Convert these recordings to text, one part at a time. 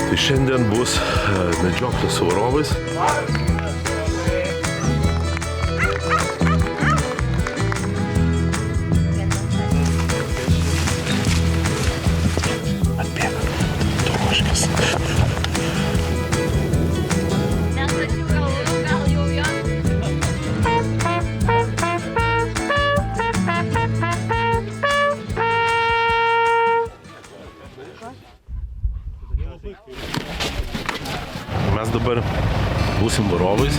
Tai šiandien bus medžioklė su varovais. Mes dabar būsim varovais,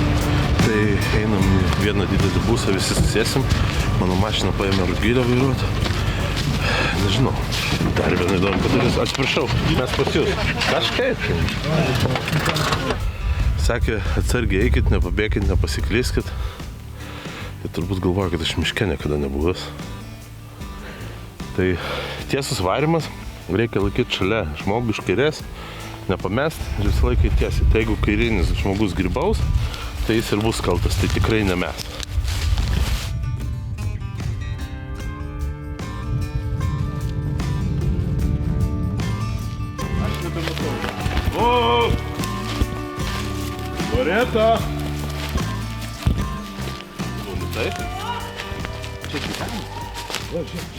tai einam į vieną didelį busą, visi susėsim. Mano mašiną paėmė Rugilę vairuoti. Nežinau, dar vieną įdomų padarys. Atsiprašau, mes pas jūs. Kažkaip. Sakė, atsargiai eikit, nepabėkit, nepasiklyskit. Ir turbūt galvoja, kad aš miške niekada nebuvęs. Tai tiesus varimas, reikia laikyti šalia žmogų iš kairės, nepamest ir visą laiką tiesiai. Tai jeigu kairinis žmogus grybaus, tai jis ir bus kaltas, tai tikrai ne mes. O! Loreta! Tai? Čia gyvena? Va, žiūrėk.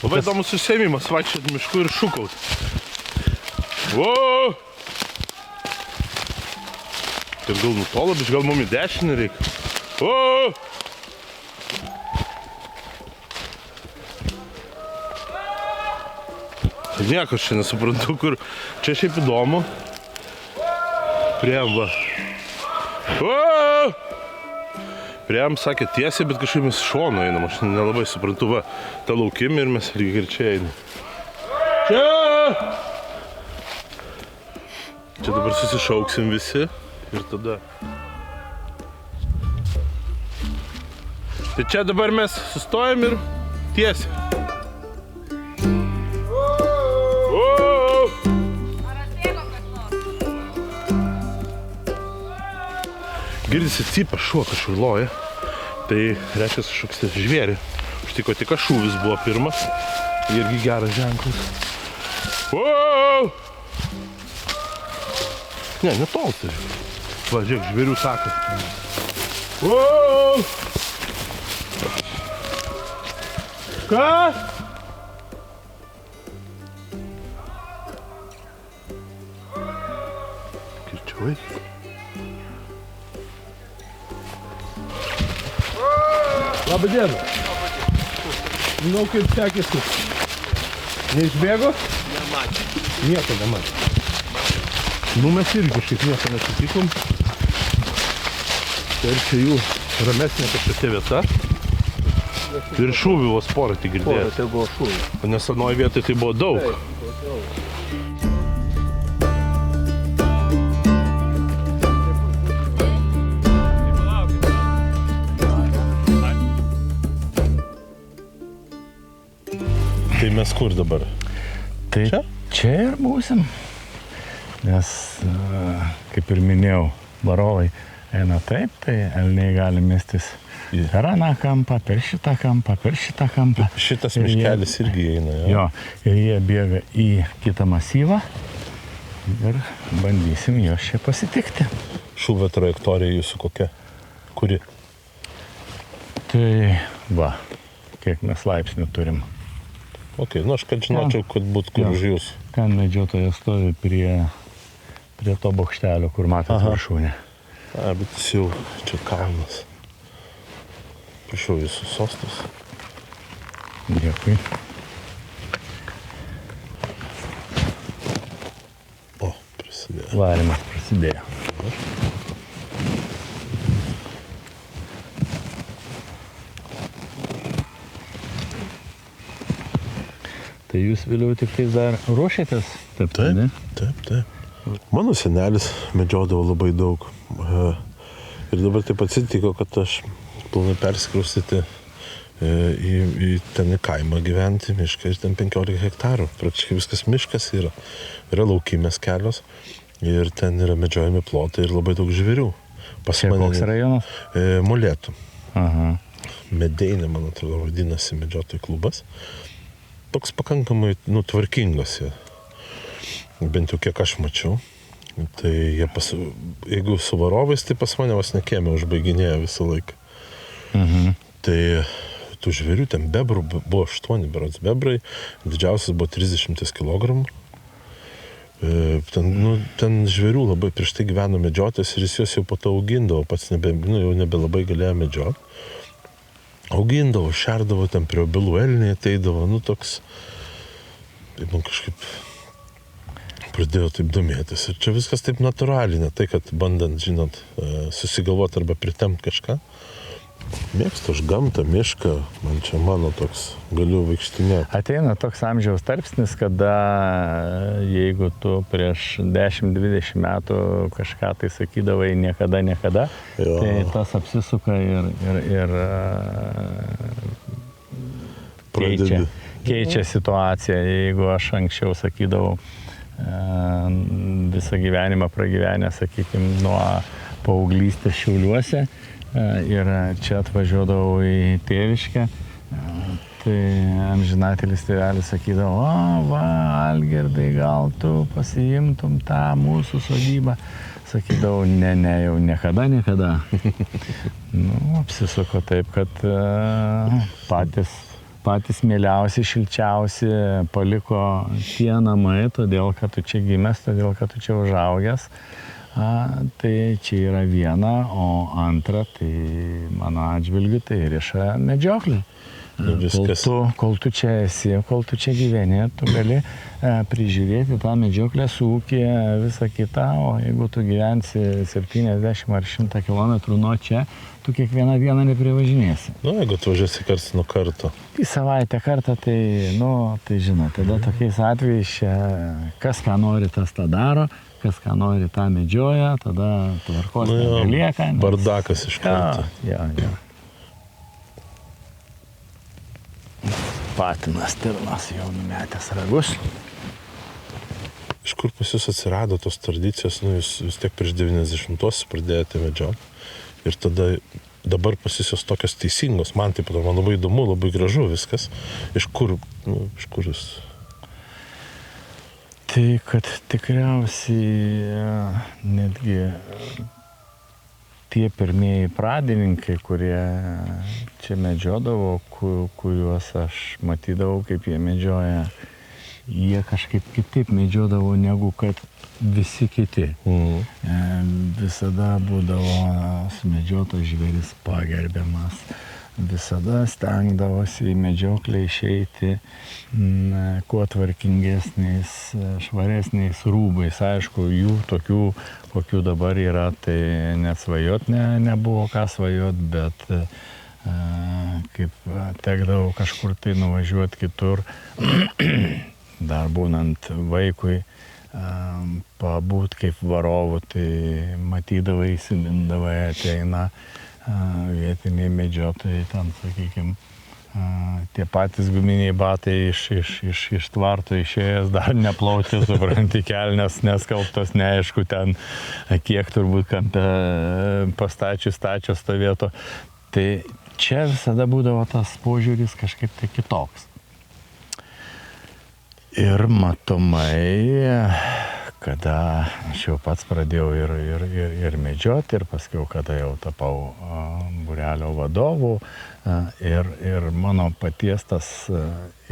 Labai įdomus užsiėmimas, vaikščioti mišku ir šūkaut. O! Ir gal nutolo, bet gal mum į dešinę reikia. O! Tai nieko aš čia nesuprantu, kur. Čia šiaip įdomu. Priėjom, va. O! Priėjom, sakė tiesiai, bet kažkaip mes šono einam, aš nelabai suprantu, va, tą laukimį ir mes lyg ir čia einam. Čia! Čia dabar susišauksim visi ir tada. Tai čia dabar mes sustojam ir tiesiai. Girdisi cypa šuo kažkur loja, tai reiškia kažkoks žvėrį. Užtiko tik šūvis buvo pirmas, irgi geras ženklas. Wow! Ne, netolsta. Va, žiūrėk, žvėrių takas. Wow! Ką? Kirčiavai? Labą dieną. Žinau, kaip sekėsi. Neišbėgo? Nematė. Nieko nematė. Nu, mes irgi kažkaip nieko nesutikom. Tai ir čia jų ramesnė kažkokia vieta. Ir šūvių vos porą tik girdėjęs. Porą tai buvo šūvių. Nes anoje vietoje tai buvo daug. Tai mes kur dabar? Tai čia ir būsim, nes, kaip ir minėjau, varovai eina taip, tai elniai gali mestis per aną kampą, per šitą kampą, per šitą kampą. Šitas miškelis irgi eina, jo. Jo, ir jie bėga į kitą masyvą ir bandysim juos čia pasitikti. Šūvio trajektorija jūsų kokia? Kuri? Tai va, kiek mes laipsnių turim. Ok, nu aš kad žinočiau, kad būt kur už jūs. Ten medžiotojas stovi prie to bokštelio, kur matot viršūnę. A, bet jis jau čia kalnas. Prašau visus sostus. Dėkui. O, prasidėjo. Varimas prasidėjo. Tai jūs vėliau tik tai dar ruošiatės? Taip, ne? Taip. Mano senelis medžiodavo labai daug. Ir dabar taip atsitiko, kad aš planai persikraustyti į ten į kaimą gyventi, mišką, ir ten 15 hektarų. Praktiškai viskas miškas yra. Yra laukymės kelios ir ten yra medžiojami plotai ir labai daug žvėrių. Čia koks rajonas? Molėtų. Aha. Medeinė, man atrodo, vadinasi medžiotojų klubas. toks pakankamai tvarkingas jie. Bent jau kiek aš mačiau. Tai jie jeigu su varovais, tai pas mane vos nekėmė užbaiginėja visą laiką. Tai tų žvėrių, ten bebrų buvo 8 berods bebrai, didžiausias buvo 30 kg. Ten žvėrių labai prieš tai gyveno medžiotojas ir jis juos jau po to augindavo, pats jau nebelabai galėjo medžioti. Augindavo, šerdavo, ten prie obelų elniai ateidavo, toks, kažkaip pradėjau taip domėtis. Ir čia viskas taip natūraliai, ne tai, kad bandant, žinot, susigalvoti arba pritempt kažką. Mėgstu aš gamtą, mišką, man čia mano toks, galiu vaikštinėti. Ateina toks amžiaus tarpsnis, kada jeigu tu prieš 10-20 metų kažką tai sakydavai niekada, tai tas apsisuka ir keičia situaciją. Jeigu aš anksčiau sakydavau, visą gyvenimą pragyvenę, sakykime, nuo paauglystės Šiauliuose ir čia atvažiuodavau į tėviškę, tai amžinatelis tėvelis sakydavo, Algirdai, gal tu pasiimtum tą mūsų sodybą. Sakydavau, ne, jau niekada. Apsisuko taip, kad patys mieliausi, šilčiausi paliko tie namai, todėl, kad tu čia gimęs, todėl, kad tu čia užaugęs. Tai čia yra viena, o antra, tai mano atžvilgiu, tai riša medžioklė. Kol tu čia esi, kol tu čia gyveni, tu gali prižiūrėti tą medžioklės ūkį, visą kitą, o jeigu tu gyvensi 70 ar 100 km nuo čia, tu kiekvieną dieną neprivažinėsi. Jeigu tu važiuosi karts nuo karto. Į savaitę kartą, tai žinot, tada tokiais atvejais kas ką nori, tas tą daro, kas ką nori, tą medžioja, tada tvarkos nebelieka. Bardakas iš karto. Jo. Patinas stirnas jau numetęs ragus. Iš kur pas jūs atsirado tos tradicijos, jūs vis tiek prieš 90-osius pradėjote medžioti. Ir tada dabar pas jūs tokios teisingos, man taip pat, man labai įdomu, labai gražu viskas. Iš kur jūs? Tai, kad tikriausiai netgi tie pirmieji pradininkai, kurie čia medžiodavo, kuriuos aš matydavau, kaip jie medžioja, jie kažkaip kitaip medžiodavo negu kad visi kiti. Visada būdavo sumedžiotas žvėris pagerbiamas. Visada stengdavosi į medžioklę išeiti kuo tvarkingesniais, švaresniais rūbais. Aišku, jų tokių, kokių dabar yra, tai net svajot nebuvo ką svajot, bet kaip tekdavo kažkur tai nuvažiuoti kitur, dar būnant vaikui, pabūt kaip varovu, tai matydavai, įsimindavai, ateina vietiniai medžiotojai, ten, sakykime, tie patys guminiai batai iš tvarto išėjęs, dar neplauti, supranti, kelnes neskalbtos, neaišku, ten kiek turbūt kampe pastačius stovėto. Tai čia visada būdavo tas požiūris kažkaip tai kitoks. Ir matomai, kada aš jau pats pradėjau ir medžioti, ir paskiau, kada jau tapau būrelio vadovu, ir mano paties tas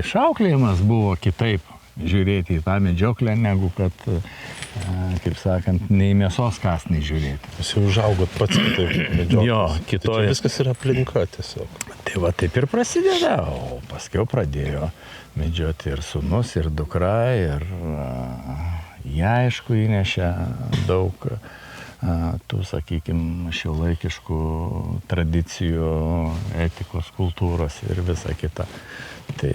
išauklėjimas buvo kitaip žiūrėti į tą medžioklę, negu kad, kaip sakant, nei mėsos kąsnį žiūrėti. Jūs jau užaugot pats kitaip medžioklės. Jo, kitoje. Tai viskas yra aplinka tiesiog. Tai va taip ir prasidėjo, o paskiau pradėjo medžioti ir sūnus, ir dukra, ir jie, aišku, įnešė daug tų, sakykime, šiuolaikiškų tradicijų, etikos, kultūros ir visa kita. Tai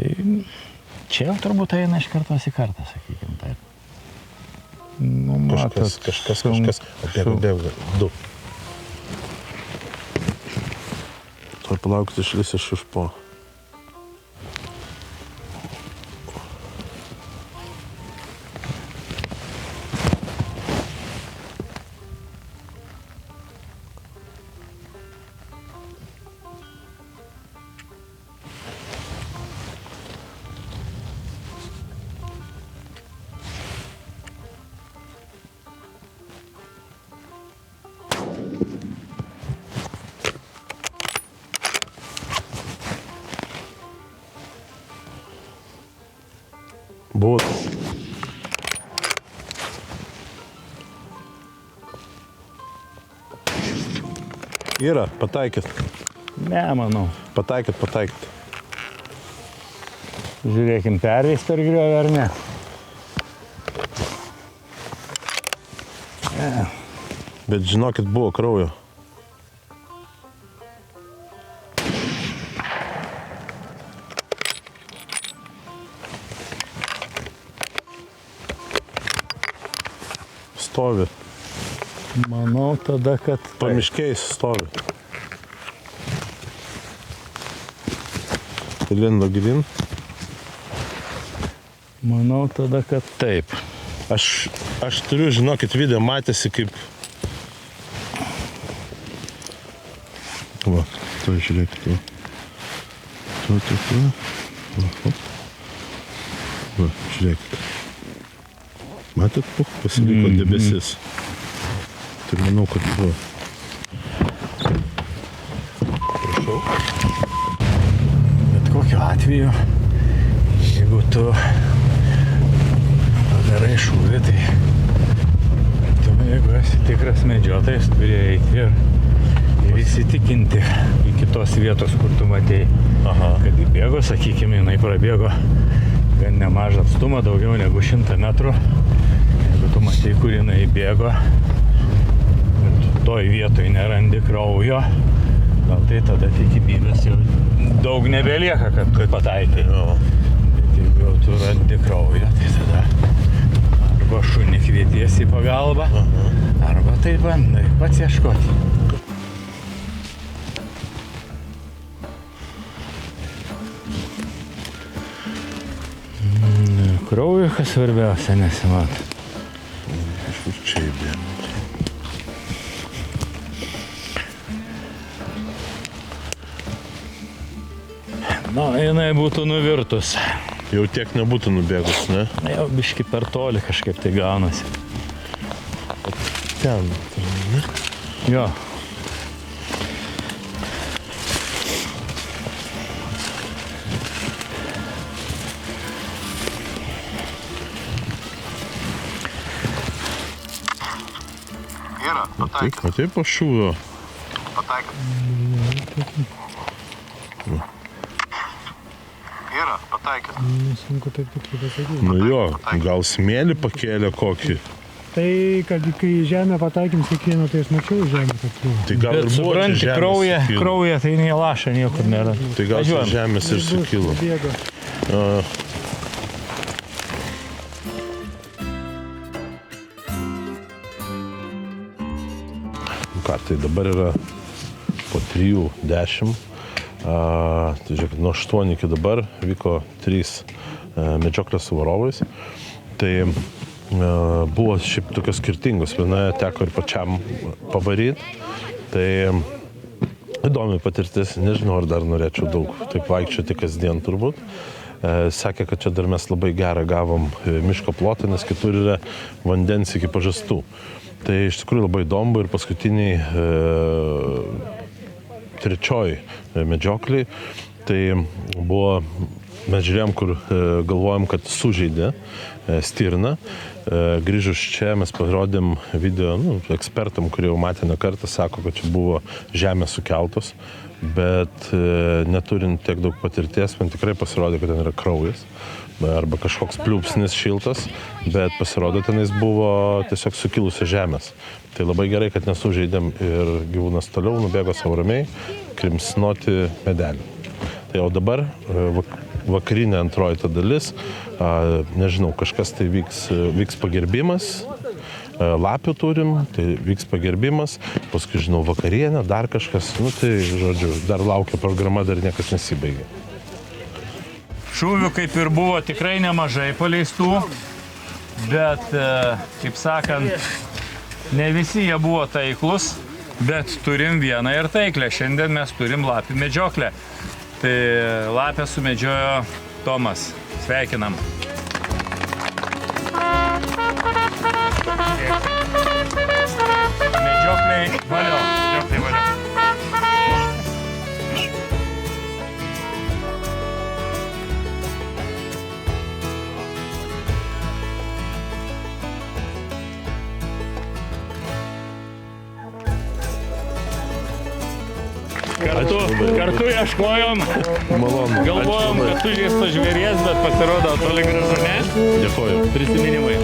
čia jau turbūt eina iš kartos į kartą, sakykime, taip. Kažkas. Bėga. 2. Tuoj palaukti, išlys iš po. Būt. Yra, pataikėt. Ne, manau. Pataikėt. Žiūrėkim, perveis per griovį ar ne. Bet žinokit, buvo kraujo. Stovi. Manau tada, kad Pamiškiais stovi. Lindo gilin. Manau tada, kad taip. Aš turiu, žinokit, video matėsi kaip... Va, tu žiūrėkit. Tu. Va, žiūrėkit. Matėt, pasiliko debesis. Tai manau, kad va. Prašau. Bet kokiu atveju, jeigu tu padarai šūvį, tai tu, jeigu esi tikras medžiotojas, turi eiti ir įsitikinti iki tos vietos, kur tu matėjai. Aha. Kad įbėgo, sakykime, jinai prabėgo gan nemažą atstumą, daugiau negu 100 metrų. Jeigu tu matėjai, kur jinai įbėgo, ir tu toj vietoj nerandi kraujo, gal tai tada tikimybės jau daug nebelieka, kad tu pataikai. Bet jeigu jau tu randi kraują, tai tada arba šunį kvietiesi į pagalbą, arba tai bandai pats ieškoti. Kraujo, kas svarbiausia, nesimato. Kažkur čia įbėgo. Nu, jinai būtų nuvirtus. Jau tiek nebūtų nubėgus, ne? Jau biški per toli kažkaip tai gaunasi. Ten, ne? Jo. Yra, pataikė. O taip po šūvio. Pataikė. Yra, pataikė. Sunku taip tiksliai pasakyti. Nu jo, gal smėlį pakėlė kokį. Tai, kad kai į žemę pataikėm kiekvieną, tai aš mačiau žemę, kad buvo. Tai gal Bet ir buvo supranti, čia kraują, žemės sukilo. kraują tai nei laša niekur nėra. Tai gal čia Važiuojam. žemės ir sukilo. Bėgo. A, ką, tai dabar yra po 3:10. Tai žiūrėkit, nuo 8 iki dabar vyko 3 medžioklės su varovais. Tai buvo šiaip tokios skirtingos. Viena teko ir pačiam pavaryti. Tai įdomi patirtis, nežinau, ar dar norėčiau daug taip vaikščioti kasdien turbūt. Sakė, kad čia dar mes labai gerą gavom miško plotą, nes kitur yra vandens iki pažastų. Tai iš tikrųjų labai įdomu ir paskutiniai trečioji medžiokliai. Tai buvo, mes žiūrėjom, kur galvojom, kad sužeidė stirną. Grįžus čia mes parodėm video ekspertam, kurie jau matė ne kartą, sako, kad čia buvo žemės sukeltos, bet neturint tiek daug patirties, man tikrai pasirodė, kad ten yra kraujas arba kažkoks pliūpsnis šiltas, bet pasirodo, tenais buvo tiesiog sukilusi žemės. Tai labai gerai, kad nesužeidėm ir gyvūnas toliau nubėgo savo ramiai krimsnoti medelį. Tai jau dabar vakarinė antroji ta dalis, nežinau, kažkas tai vyks pagerbimas, lapių turim, tai vyks pagerbimas, paskui, žinau, vakarienė, dar kažkas, tai, žodžiu, dar laukia programa, dar niekas nesibaigė. Šūvių kaip ir buvo tikrai nemažai paleistų, bet, kaip sakant, ne visi jie buvo taiklus, bet turim vieną ir taiklę. Šiandien mes turim lapių medžioklę. Tai lapę sumedžiojo Tomas. Sveikinam. Medžiokliai valio. Medžiokliai valio. Kartu ieškojom, Malonu. galvojom, kad sužeistas žvėries, bet pasirodo toli gražu ne. Dėkoju. Prisiminimai.